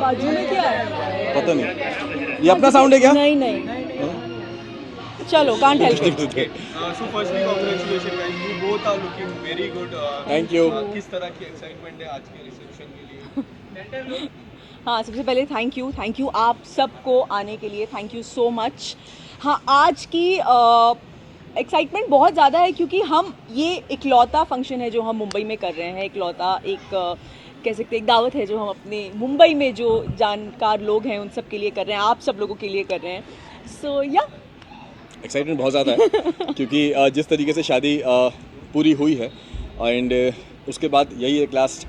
बाजू में क्या है? पता नहीं, ये अपना साउंड है क्या? नहीं नहीं, चलो can't help it. So firstly, congratulations guys. You both are looking very good. Thank you. किस तरह की एक्साइटमेंट है आज के रिसेप्शन के लिए? हाँ, सबसे पहले थैंक यू आप सबको आने के लिए, थैंक यू सो मच। हाँ, आज की एक्साइटमेंट बहुत ज़्यादा है क्योंकि हम ये इकलौता फंक्शन है जो हम मुंबई में कर रहे हैं, इकलौता एक कह सकते एक दावत है जो हम अपने मुंबई में जो जानकार लोग हैं उन सब के लिए कर रहे हैं, आप सब लोगों के लिए कर रहे हैं। सो या एक्साइटमेंट बहुत ज़्यादा है क्योंकि जिस तरीके से शादी पूरी हुई है एंड उसके बाद यही एक लास्ट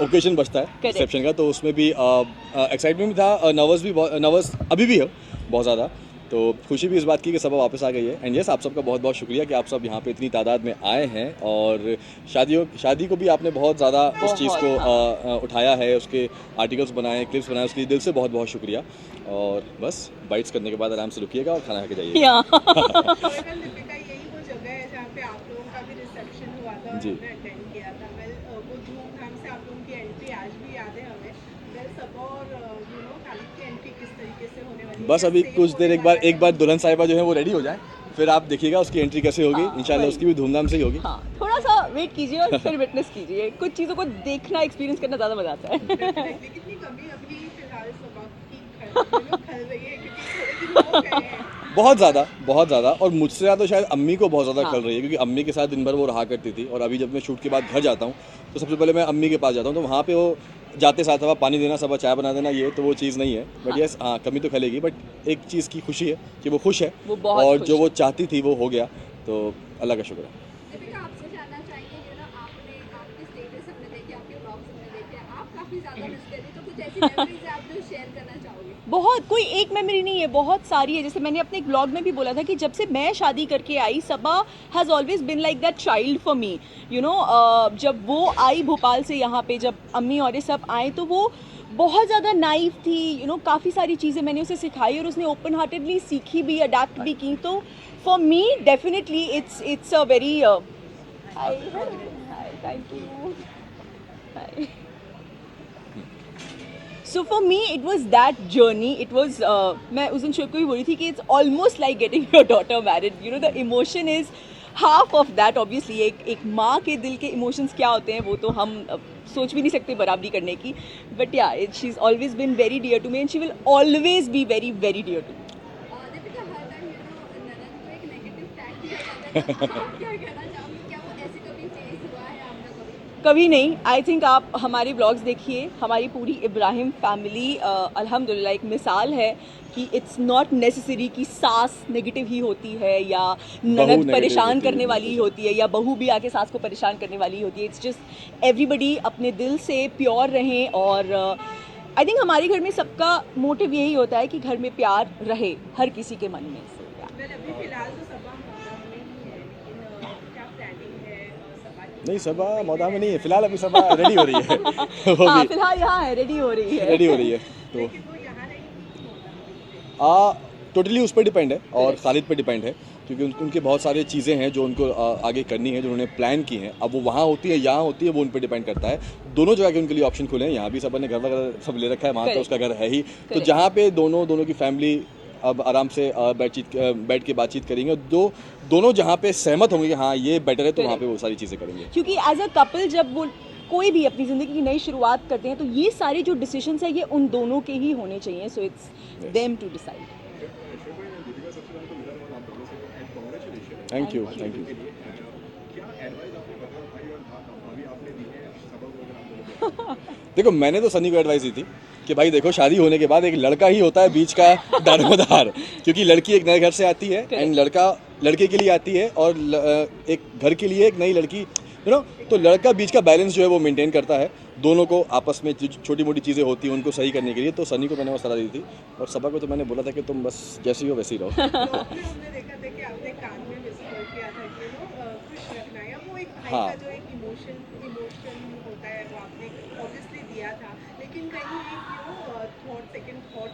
ओकेजन बचता है रिसेप्शन का, तो उसमें भी एक्साइटमेंट भी था, नर्वस अभी भी है बहुत ज़्यादा। तो खुशी भी इस बात की कि सब वापस आ गई है एंड यस, आप सबका बहुत बहुत शुक्रिया कि आप सब यहाँ पे इतनी तादाद में आए हैं और शादी को भी आपने बहुत ज़्यादा उस चीज़ को उठाया है, उसके आर्टिकल्स बनाए, क्लिप्स बनाए, उसके लिए दिल से बहुत बहुत शुक्रिया। और बस बाइट्स करने के बाद आराम से रुकिएगा और खाना खा के जाइएगा। यही वो जगह है जहाँ पे आप लोगों का भी रिसेप्शन हुआ था और जी। हमने अटेंड किया था। वो धूमधाम से आप लोगों की एंट्री आज भी याद है हमें। सब और खालिद की एंट्री किस तरीके से होने वाली है? बस अभी कुछ देर एक बार दुल्हन साहिबा जो है वो रेडी हो जाए, फिर आप देखिएगा उसकी एंट्री कैसे होगी। इंशाल्लाह उसकी भी धूमधाम से ही होगी। हाँ, थोड़ा सा वेट कीजिए और फिर विटनेस कीजिए, कुछ चीज़ों को देखना, एक्सपीरियंस करना ज़्यादा मजा आता है। कितनी कमी अभी फिलहाल सबक की खल रही है क्योंकि थोड़े दिन हो गए हैं। बहुत ज़्यादा और मुझसे ज़्यादा तो शायद अम्मी को बहुत ज़्यादा हाँ। खल रही है क्योंकि अम्मी के साथ दिन भर वो रहा करती थी और अभी जब मैं शूट के बाद घर जाता हूँ तो सबसे पहले मैं अम्मी के पास जाता हूँ, तो वहाँ पे वो जाते साथ अब पानी देना, सब चाय बना देना, ये तो वो चीज़ नहीं है। बट यस, हाँ कमी तो खलेगी, बट एक चीज़ की खुशी है कि वो खुश है वो बहुत और खुश जो है। वो चाहती थी वो हो गया, तो अल्लाह का शुक्र है। दीपिका, आपसे जानना चाहेंगे कि ना आपने आपके स्टेटस हमने देखे, आपके ब्लॉग्स हमने देखे, आप काफ़ी ज़्यादा मिस कर रही, तो कुछ ऐसी मेमोरीज आप जो शेयर करना चाहोगे? बहुत, कोई एक मेमोरी नहीं है, बहुत सारी है। जैसे मैंने अपने एक ब्लॉग में भी बोला था कि जब से मैं शादी करके आई, Saba has always been like that child for me, you know. जब वो आई भोपाल से यहाँ पे, जब अम्मी और ये सब आए, तो वो बहुत ज़्यादा नाइव थी, यू नो। काफ़ी सारी चीज़ें मैंने उसे सिखाई और उसने ओपन हार्टेडली सीखी भी, अडेप्ट भी की। तो for me definitely it's a very hi, thank you, hi. So for me it was that journey, it was मैं उस दिन शोएब को भी बोली थी कि it's almost like getting your daughter married, you know. The emotion is half of that. Obviously एक माँ के दिल के इमोशंस क्या होते हैं वो तो हम सोच भी नहीं सकते बराबरी करने की। But yeah, she is always been very dear to me and she will always be very very dear to me. Deepika, हर टाइम ननद को एक नेगेटिव टैग दिया जाता है, तो आप क्या कहना चाहोगे? क्या वो ऐसे कभी फेस हुआ है आपका कभी? कभी नहीं। आई थिंक आप हमारे ब्लॉग्स देखिए, हमारी पूरी इब्राहिम फैमिली अल्हम्दुलिल्लाह एक मिसाल है कि इट्स नॉट नेसेसरी कि सास नेगेटिव ही होती है या ननद negative परेशान होती है, करने वाली ही होती है या बहू भी आके सास को परेशान करने वाली होती है। इट्स जस्ट एवरीबडी अपने दिल से प्योर रहें और आई थिंक हमारे घर में सबका मोटिव यही होता है कि घर में प्यार रहे हर किसी के मन में। So, yeah. अभी फिलहाल तो सबा मौदा में ही है, लेकिन क्या प्लानिंग है सबा की? नहीं, सबा मौदा में नहीं है फिलहाल, अभी सबा रेडी हो रही है वो हाँ, भी फिलहाल यहाँ है, रेडी हो रही है। रेडी हो रही है। तो लेकिन वो यहाँ नहीं मौदा में। टोटली उस पर डिपेंड है और खालिद पे डिपेंड है क्योंकि उनके बहुत सारी चीज़ें हैं जो उनको आगे करनी है, जो उन्होंने प्लान की हैं। अब वो वहाँ होती है यहाँ होती है, वो उन पर डिपेंड करता है। दोनों जगह के उनके लिए ऑप्शन खुले हैं, यहाँ भी सब ने घर वगैरह सब ले रखा है, वहाँ तो उसका घर है ही। तो जहाँ पे दोनों की फैमिली अब आराम से बैठ के बातचीत करेंगे, दोनों जहाँ पे सहमत होंगे कि हाँ ये बेटर है, तो वहाँ पे वो सारी चीज़ें करेंगे। क्योंकि एज अ कपल जब वो कोई भी अपनी ज़िंदगी की नई शुरुआत करते हैं तो ये सारे जो डिसीजंस है ये उन दोनों के ही होने चाहिए। So it's them to decide. Thank you. देखो, मैंने तो सनी को एडवाइस दी थी कि भाई देखो, शादी होने के बाद एक लड़का ही होता है बीच का दारोमदार, क्योंकि लड़की एक नए घर से आती है एंड लड़का लड़के के लिए आती है और एक घर के लिए एक नई लड़की, यू नो। तो लड़का बीच का बैलेंस जो है वो मेंटेन करता है, दोनों को आपस में जो छोटी मोटी चीज़ें होती हैं उनको सही करने के लिए। तो सनी को मैंने वो सलाह दी थी और सबा को तो मैंने बोला था कि तुम बस जैसी हो वैसी ही रहो। हमने देखा था कि आपने कान में विस्पर किया था कि खुश रखना, या वो एक भाई हाँ। का जो एक इमोशन होता है वो आपने ऑब्वियसली दिया था, लेकिन कहीं एक सेकंड थॉट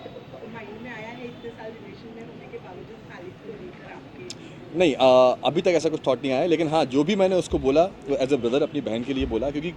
माइंड में आया है इतने साल रिलेशन में होने के बावजूद खालिद को लेकर आपके? नहीं, अभी तक ऐसा कुछ थॉट नहीं आया, लेकिन हाँ जो भी मैंने उसको बोला वो एज अ ब्रदर अपनी बहन के लिए बोला, क्योंकि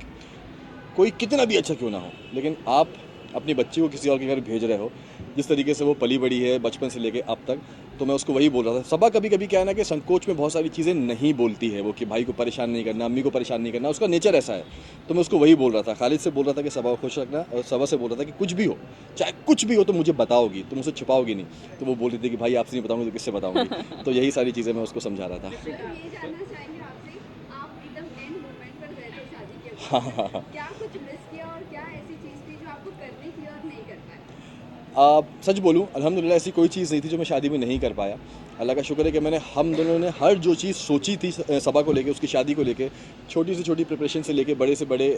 कोई कितना भी अच्छा क्यों ना हो, लेकिन आप अपनी बच्ची को किसी और के घर भेज रहे हो, जिस तरीके से वो पली बड़ी है बचपन से लेके अब तक, तो मैं उसको वही बोल रहा था। सबा कभी कभी क्या है ना कि संकोच में बहुत सारी चीज़ें नहीं बोलती है वो, कि भाई को परेशान नहीं करना, अम्मी को परेशान नहीं करना, उसका नेचर ऐसा है। तो मैं उसको वही बोल रहा था, खालिद से बोल रहा था कि सबा को खुश रखना, और सबा से बोल रहा था कि कुछ भी हो, चाहे कुछ भी हो तो मुझे बताओगी, तुम उसे छुपाओगी नहीं। तो वो बोल रही थी कि भाई आपसे नहीं बताऊंगी तो किससे बताऊंगी। तो यही सारी चीज़ें मैं उसको समझा रहा था। तो ये जानना चाहेंगे आपसे, आप एकदम एंड मोमेंट पर गए थे शादी के वक्त, क्या कुछ मिस किया और क्या ऐसी चीज़ थी जो आपको करनी थी और नहीं कर पाए? सच बोलूं, अल्हम्दुलिल्लाह ऐसी कोई चीज़ नहीं थी जो मैं शादी में नहीं कर पाया। अल्लाह का शुक्र है कि हम दोनों ने हर जो चीज़ सोची थी सबा को लेके, उसकी शादी को लेके, छोटी से छोटी प्रिपरेशन से लेके बड़े से बड़े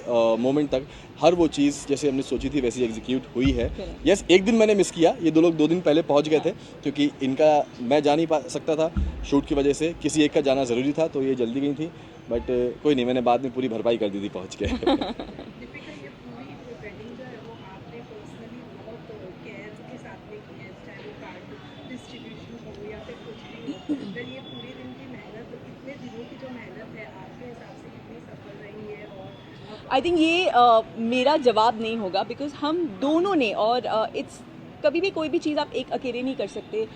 मोमेंट तक, हर वो चीज़ जैसे हमने सोची थी वैसी एग्जीक्यूट हुई है। यस, एक दिन मैंने मिस किया, ये 2 दिन पहले पहुंच गए थे, क्योंकि इनका मैं जा नहीं पा सकता था शूट की वजह से, किसी एक का जाना ज़रूरी था, तो ये जल्दी गई थी। बट कोई नहीं, मैंने बाद में पूरी भरपाई कर दी थी पहुँच के। दीपिका, ये पूरी वेडिंग जो है वो आपने पर्सनली बहुत केयर के साथ में की है, चाहे वो कार्ड डिस्ट्रीब्यूशन हो या फिर कुछ भी हो। अगर ये पूरे दिन की मेहनत, इतने दिनों की जो मेहनत है, आपके हिसाब से कितनी सफल रही है? और आई थिंक ये मेरा जवाब नहीं होगा, बिकॉज हम दोनों ने, और इट्स कभी भी कोई भी चीज़ आप एक अकेले नहीं कर सकते।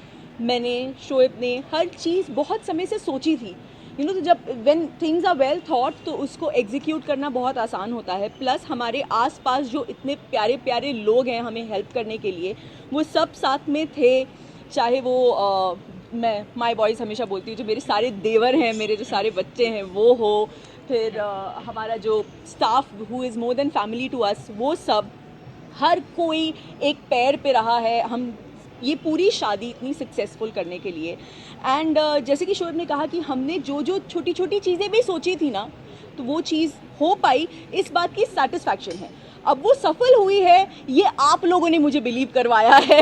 मैंने, शोएब ने हर चीज़ बहुत समय से सोची थी, तो जब when things are well thought तो उसको एग्जीक्यूट करना बहुत आसान होता है। प्लस हमारे आसपास जो इतने प्यारे प्यारे लोग हैं हमें हेल्प करने के लिए, वो सब साथ में थे। चाहे वो मैं माय बॉयज़ हमेशा बोलती हूँ, जो मेरे सारे देवर हैं, मेरे जो सारे बच्चे हैं वो हो, फिर हमारा जो staff who is more than family to us, वो सब, हर कोई एक पैर पे रहा है हम ये पूरी शादी इतनी सक्सेसफुल करने के लिए। एंड जैसे कि शोएब ने कहा कि हमने जो छोटी छोटी चीज़ें भी सोची थी ना, तो वो चीज़ हो पाई, इस बात की सेटिस्फैक्शन है। अब वो सफल हुई है, ये आप लोगों ने मुझे बिलीव करवाया है।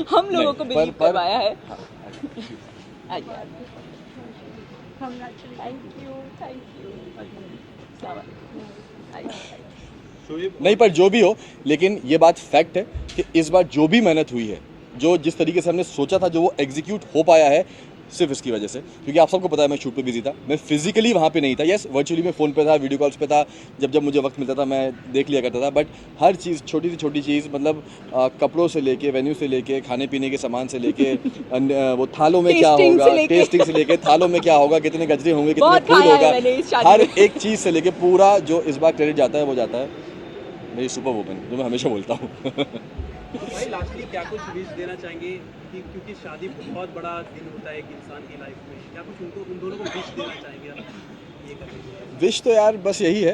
हम लोगों को बिलीव करवाया है। नहीं, पर जो भी हो, लेकिन ये बात फैक्ट है कि इस बार जो भी मेहनत हुई है, जो जिस तरीके से हमने सोचा था, जो वो एग्जीक्यूट हो पाया है, सिर्फ इसकी वजह से। क्योंकि आप सबको पता है मैं शूट पे बिजी था, मैं फिजिकली वहाँ पे नहीं था। यस, वर्चुअली मैं फ़ोन पे था, वीडियो कॉल्स पे था, जब मुझे वक्त मिलता था मैं देख लिया करता था। बट हर चीज़, छोटी से छोटी चीज़, मतलब कपड़ों से लेके, वेन्यू से लेके, खाने पीने के सामान से लेके, वो थालों में क्या होगा, टेस्टिंग से लेके, थालों में क्या होगा, कितने गजरे होंगे, कितने फूल होगा, हर एक चीज़ से लेके पूरा जो इस बार क्रेडिट जाता है वो जाता है मेरी सुपर वुमन, जो मैं हमेशा बोलता हूँ। भाई लास्टली क्या कुछ विश देना चाहेंगे कि क्योंकि शादी बहुत बड़ा दिन होता है एक इंसान की लाइफ में, क्या कुछ उन दोनों को विश देना चाहेंगे आप ये करके? विश तो यार बस यही है,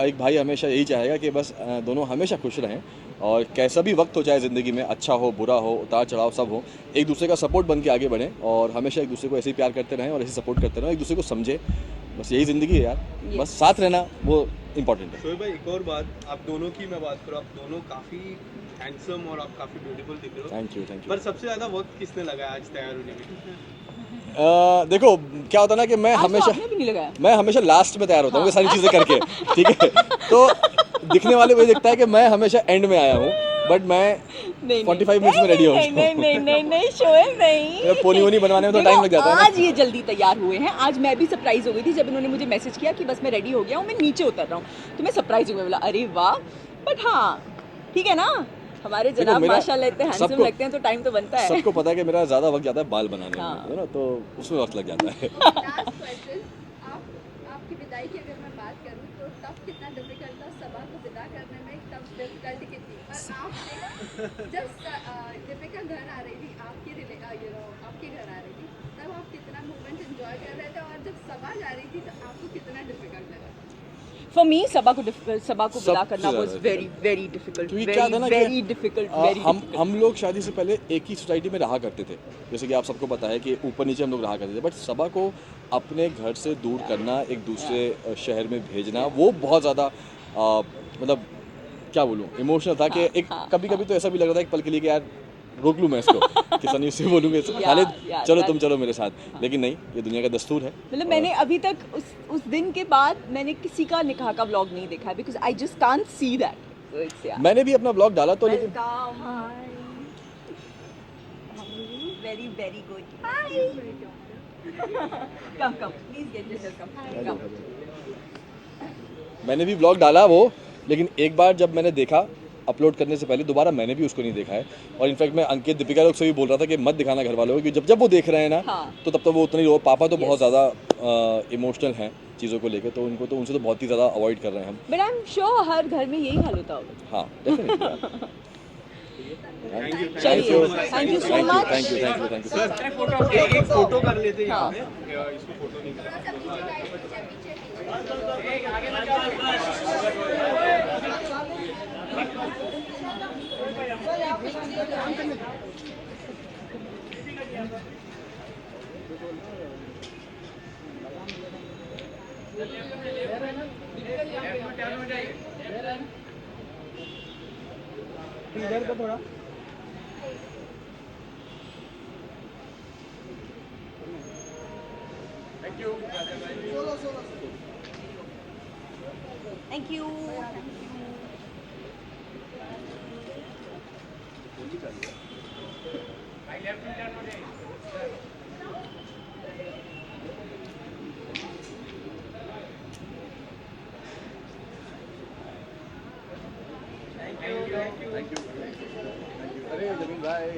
एक भाई हमेशा यही चाहेगा कि बस दोनों हमेशा खुश रहें, और कैसा भी वक्त हो चाहे ज़िंदगी में, अच्छा हो बुरा हो, उतार चढ़ाव सब हो, एक दूसरे का सपोर्ट बन के आगे बढ़ें, और हमेशा एक दूसरे को ऐसे ही प्यार करते रहें और ऐसे सपोर्ट करते रहें, एक दूसरे को समझें। बस यही ज़िंदगी है यार, बस साथ रहना वो इम्पोर्टेंट है। शोएब भाई, एक और बात, आप दोनों की मैं बात करूँ, आप दोनों काफ़ी हैंडसम और आप काफ़ी ब्यूटीफुल दिख रहे हो। Thank you. पर सबसे ज़्यादा वक्त किसने लगाया आज तैयार होने में? देखो क्या होता है ना कि मैं हमेशा लास्ट में तैयार होता हूँ, सारी चीज़ें करके, ठीक है। तो दिखने वाले वही दिखता है कि मैं हमेशा एंड में आया हूँ, बट मैं 45 मिनट्स में रेडी हो जाता हूँ। नहीं शोएब नहीं, पोनी वोनी बनवाने में तो टाइम लग जाता है ना। आज ये जल्दी तैयार हुए हैं। आज मैं भी सरप्राइज हो गई थी जब इन्होंने मुझे मैसेज किया कि बस मैं रेडी हो गया हूँ, मैं नीचे उतर रहा हूँ, तो मैं सरप्राइज हो गई, बोला अरे वाह। बट हाँ ठीक है ना, हमारे जनाब माशाल्लाह इतने हैंडसम लगते हैं, तो टाइम तो बनता है। सबको पता है कि मेरा ज़्यादा वक्त जाता है बाल बनाने में, है ना, तो उसमें वक्त लग जाता है। लास्ट क्वेश्चन, आपकी विदाई की अगर मैं बात करूं तो तब कितना डिफिकल्ट था सबा को विदा करने में, तब डिफिकल्ट कितनी, और आपने जब दीपिका घर आ रही थी, आपके घर आ रही थी, तब आप कितना मोमेंट एंजॉय कर रहे थे, और जब सबा जा रही थी तो आपको कितना डिफिकल्ट लगा? फॉर मी सबा को विदा करना was very very difficult, very difficult. हम लोग शादी से पहले एक ही सोसाइटी में रहा करते थे, जैसे कि आप सबको पता है कि ऊपर नीचे हम लोग रहा करते थे, बट सबा को अपने घर से दूर करना, एक दूसरे शहर में भेजना, वो बहुत ज़्यादा मतलब क्या बोलूँ, इमोशनल था। कि एक कभी कभी तो ऐसा भी लग रहा था एक पल के लिए कि यार रोक लूँ मैं इसको, कि सनी से बोलूँगा खालिद चलो तुम चलो मेरे साथ, लेकिन नहीं, ये दुनिया का दस्तूर है। मतलब मैंने अभी तक उस दिन के बाद मैंने किसी का निकाह का व्लॉग नहीं देखा है, because I just can't see that. मैंने भी अपना व्लॉग डाला तो, लेकिन very very good, hi, come please get yourself, come. मैंने भी व्लॉग डाला वो, लेकिन एक बार जब मैंने देखा अपलोड करने से पहले दोबारा मैंने भी उसको नहीं देखा है। और इनफैक्ट मैं अंकित दीपिका लोग से भी बोल रहा था कि मत दिखाना घर वालों को, क्योंकि जब वो देख रहे हैं ना हाँ। तो तब वो उतनी रो, पापा तो बहुत ज़्यादा इमोशनल हैं चीज़ों को लेकर, तो उनको तो उनसे तो बहुत ही ज़्यादा अवॉइड कर रहे हैं हम। बट आई एम श्योर हर घर में यही हाल होता होगा। हाँ डेफिनेटली। चलिए, thank you so much. Thank you sir. एक फोटो कर लेते हैं हाँ। इसको फोटो नहीं थोड़ा सा पीछे गाइस, पीछे पीछे इधर का थोड़ा थैंक यू। अरे जमीन भाई